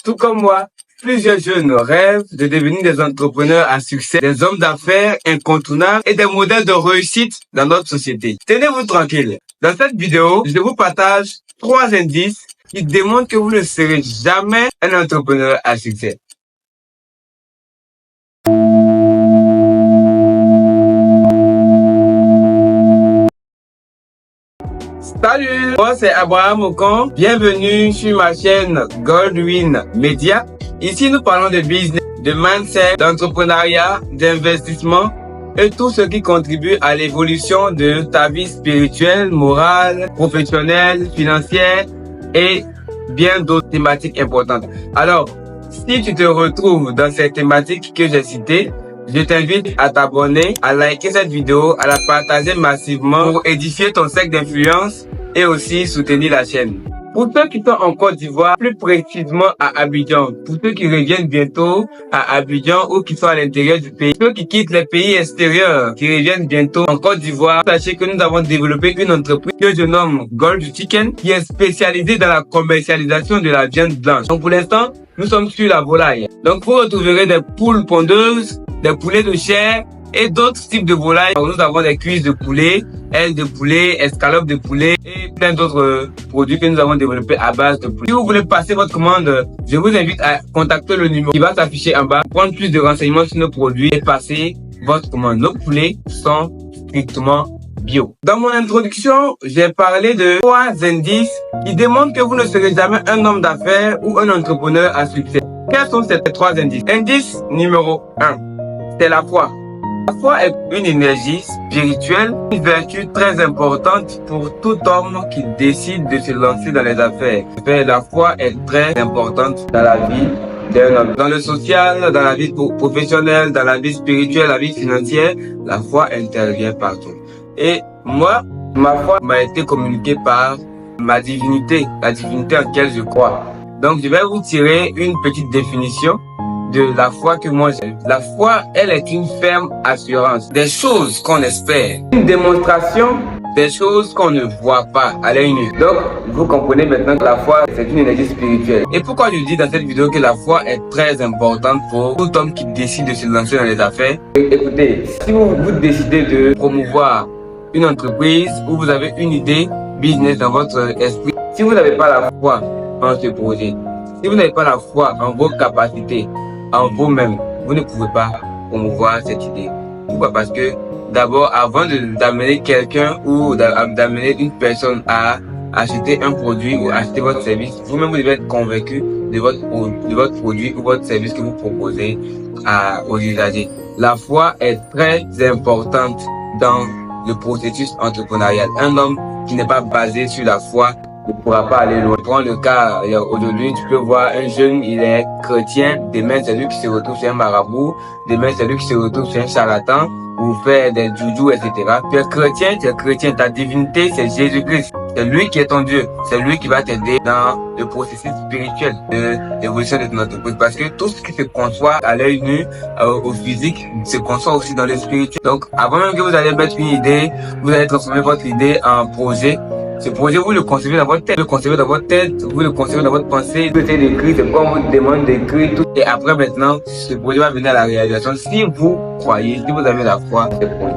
Tout comme moi, plusieurs jeunes rêvent de devenir des entrepreneurs à succès, des hommes d'affaires incontournables et des modèles de réussite dans notre société. Tenez-vous tranquille. Dans cette vidéo, je vous partage 3 indices qui démontrent que vous ne serez jamais un entrepreneur à succès. Salut, moi c'est Abraham Ocon, bienvenue sur ma chaîne Goldwin Media. Ici nous parlons de business, de mindset, d'entrepreneuriat, d'investissement et tout ce qui contribue à l'évolution de ta vie spirituelle, morale, professionnelle, financière et bien d'autres thématiques importantes. Alors, si tu te retrouves dans ces thématiques que j'ai citées, je t'invite à t'abonner, à liker cette vidéo, à la partager massivement pour édifier ton cercle d'influence et aussi soutenir la chaîne. Pour ceux qui sont en Côte d'Ivoire, plus précisément à Abidjan, pour ceux qui reviennent bientôt à Abidjan ou qui sont à l'intérieur du pays, ceux qui quittent les pays extérieurs, qui reviennent bientôt en Côte d'Ivoire, sachez que nous avons développé une entreprise que je nomme Gold Chicken qui est spécialisée dans la commercialisation de la viande blanche. Donc pour l'instant, nous sommes sur la volaille. Donc vous retrouverez des poules pondeuses, des poulets de chair et d'autres types de volailles. Nous avons des cuisses de poulet, ailes de poulet, escalopes de poulet et plein d'autres produits que nous avons développés à base de poulet. Si vous voulez passer votre commande, je vous invite à contacter le numéro qui va s'afficher en bas, prendre plus de renseignements sur nos produits et passer votre commande. Nos poulets sont strictement bio. Dans mon introduction, j'ai parlé de 3 indices qui démontrent que vous ne serez jamais un homme d'affaires ou un entrepreneur à succès. Quels sont ces 3 indices? Indice numéro 1, c'est la foi. La foi est une énergie spirituelle, une vertu très importante pour tout homme qui décide de se lancer dans les affaires. La foi est très importante dans la vie d'un homme. Dans le social, dans la vie professionnelle, dans la vie spirituelle, la vie financière, la foi intervient partout. Et moi, ma foi m'a été communiquée par ma divinité, la divinité en laquelle je crois. Donc, je vais vous tirer une petite définition de la foi que moi j'ai. La foi, elle est une ferme assurance des choses qu'on espère, une démonstration des choses qu'on ne voit pas à l'œil nu. Donc, vous comprenez maintenant que la foi, c'est une énergie spirituelle. Et pourquoi je dis dans cette vidéo que la foi est très importante pour tout homme qui décide de se lancer dans les affaires? Écoutez, si vous décidez de promouvoir une entreprise ou vous avez une idée business dans votre esprit, si vous n'avez pas la foi en ce projet, si vous n'avez pas la foi en vos capacités, en vous-même, vous ne pouvez pas promouvoir cette idée. Pourquoi? Parce que d'abord, avant d'amener quelqu'un ou d'amener une personne à acheter un produit ou acheter votre service, vous-même vous devez être convaincu de votre produit ou votre service que vous proposez aux usagers. La foi est très importante dans le processus entrepreneurial. Un homme qui n'est pas basé sur la foi ne pourra pas aller loin. Prends le cas, aujourd'hui, tu peux voir un jeune, il est chrétien, demain c'est lui qui se retrouve chez un marabout, demain c'est lui qui se retrouve chez un charlatan, ou faire des doudous, etc. Tu es chrétien, ta divinité c'est Jésus-Christ. C'est lui qui est ton Dieu, c'est lui qui va t'aider dans le processus spirituel de l'évolution de ton entreprise. Parce que tout ce qui se conçoit à l'œil nu, au physique, se conçoit aussi dans le spirituel. Donc, avant même que vous allez mettre une idée, vous allez transformer votre idée en projet. Ce projet, vous le concevez dans votre tête, vous le concevez dans votre tête, vous le concevez dans votre pensée, vous essayez d'écrire, c'est quoi on vous demande d'écrire tout. Et après maintenant, ce projet va venir à la réalisation. Si vous croyez, si vous avez la foi, c'est projet.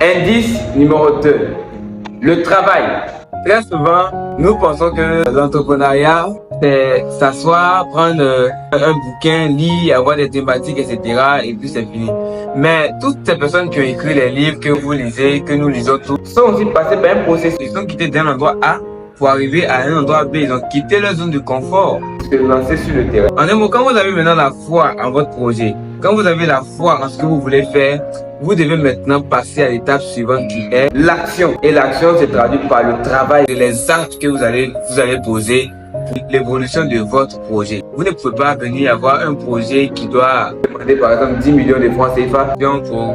Indice numéro 2, le travail. Très souvent, nous pensons que l'entrepreneuriat, c'est s'asseoir, prendre un bouquin, lire, avoir des thématiques, etc. et puis c'est fini. Mais toutes ces personnes qui ont écrit les livres que vous lisez, que nous lisons tous, sont aussi passées par un processus. Ils sont quittés d'un endroit A pour arriver à un endroit B. Ils ont quitté leur zone de confort pour se lancer sur le terrain. En un mot, quand vous avez maintenant la foi en votre projet, quand vous avez la foi en ce que vous voulez faire, vous devez maintenant passer à l'étape suivante qui est l'action. Et l'action se traduit par le travail et les actes que vous allez poser pour l'évolution de votre projet. Vous ne pouvez pas venir avoir un projet qui doit demander par exemple 10 millions de francs CFA pour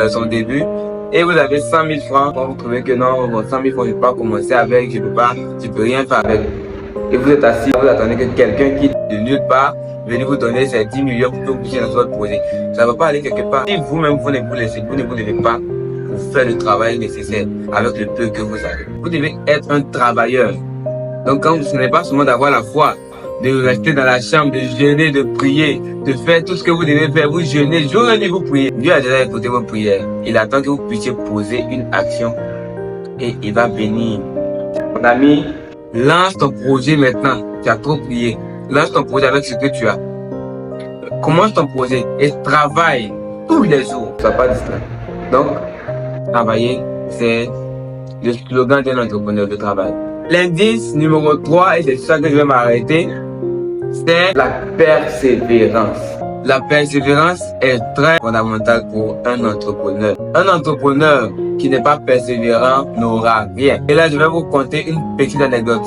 son début. Et vous avez 100 000 francs, quand vous trouvez que non, 100 000 francs, je ne peux pas commencer avec, je peux rien faire avec. Et vous êtes assis, vous attendez que quelqu'un qui de nulle part venez vous donner ces 10 millions pour que vous puissiez dans votre projet. Ça ne va pas aller quelque part. Si vous-même vous ne vous devez pas vous faire le travail nécessaire avec le peu que vous avez. Vous devez être un travailleur. Donc quand ce n'est pas seulement d'avoir la foi, de rester dans la chambre, de jeûner, de prier, de faire tout ce que vous devez faire. Vous jeûnez, jour et nuit, vous priez. Dieu a déjà écouté vos prières. Il attend que vous puissiez poser une action et il va venir. Mon ami, lance ton projet maintenant. Tu as trop prié. Lance ton projet avec ce que tu as. Commence ton projet et travaille tous les jours. Ne sois pas distrait. Donc, travailler, c'est le slogan d'un entrepreneur de travail. L'indice numéro 3, et c'est ça que je vais m'arrêter, c'est la persévérance. La persévérance est très fondamentale pour un entrepreneur. Un entrepreneur qui n'est pas persévérant n'aura rien. Et là, je vais vous conter une petite anecdote.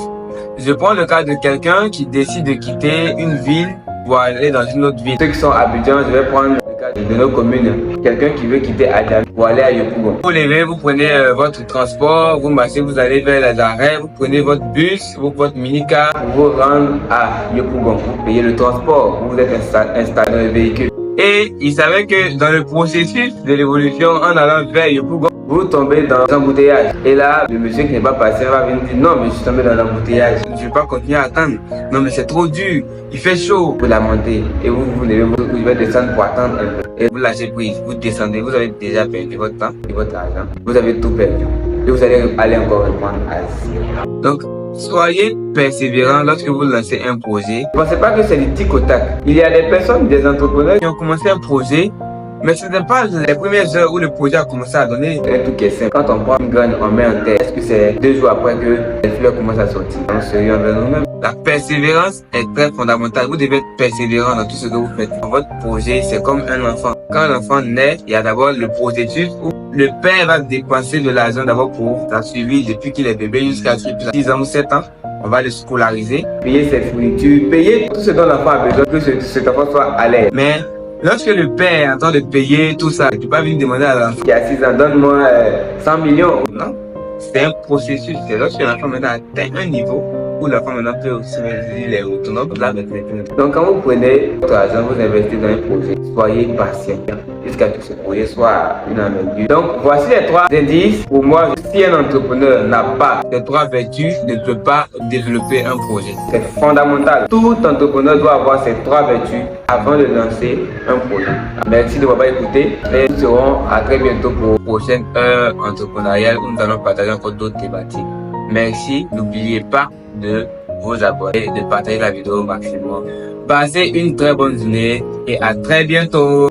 Je prends le cas de quelqu'un qui décide de quitter une ville pour aller dans une autre ville. Ceux qui sont à Abidjan, je vais prendre le cas de nos communes. Quelqu'un qui veut quitter Adjamé pour aller à Yopougon. Vous levez, vous prenez votre transport, vous marchez, vous allez vers les arrêts, vous prenez votre bus, votre minicar pour vous rendre à Yopougon. Vous payez le transport, vous êtes installé dans le véhicule. Et il savait que dans le processus de l'évolution, en allant vers Yopougon, vous tombez dans un embouteillage. Et là, le monsieur qui n'est pas passé va venir dire non, mais je suis tombé dans l'embouteillage. Je ne vais pas continuer à attendre. Non, mais c'est trop dur. Il fait chaud. Vous lamentez. Et vous devez descendre pour attendre un peu. Et vous lâchez prise. Vous descendez. Vous avez déjà perdu votre temps et votre argent. Vous avez tout perdu. Et vous allez aller encore reprendre à zéro. Donc, soyez persévérant lorsque vous lancez un projet. Ne pensez pas que c'est du tic au tac. Il y a des personnes, des entrepreneurs qui ont commencé un projet. Mais ce n'est pas les premières heures où le projet a commencé à donner un truc qui est simple. Quand on prend une graine, on met en terre. Est-ce que c'est 2 jours après que les fleurs commencent à sortir? On se sérieux envers nous-mêmes. La persévérance est très fondamentale. Vous devez être persévérant dans tout ce que vous faites. Votre projet, c'est comme un enfant. Quand l'enfant naît, il y a d'abord le processus où le père va dépenser de l'argent d'abord pour sa suivi depuis qu'il est bébé jusqu'à 6 ans ou 7 ans. On va le scolariser, payer ses fournitures, payer tout ce dont l'enfant a besoin, que cet enfant soit à l'aise. Mais lorsque le père est en train de payer tout ça, tu ne peux pas venir demander à l'enfant qui a 6 ans, donne-moi 100 millions. Non, c'est un processus. C'est lorsque l'enfant maintenant atteint un niveau où l'enfant maintenant peut aussi il est autonome. Donc quand vous prenez votre argent, vous investissez dans un projet, soyez patient jusqu'à ce que ce projet soit une envergure. Donc voici les 3 indices. Pour moi, si un entrepreneur n'a pas ces 3 vertus, ne peut pas développer un projet. C'est fondamental. Tout entrepreneur doit avoir ces 3 vertus avant de lancer un projet. Merci de m'avoir écouté et nous serons à très bientôt pour une prochaine heure entrepreneuriale où nous allons partager encore d'autres thématiques. Merci, n'oubliez pas de vous abonner et de partager la vidéo au maximum. Passez une très bonne journée et à très bientôt.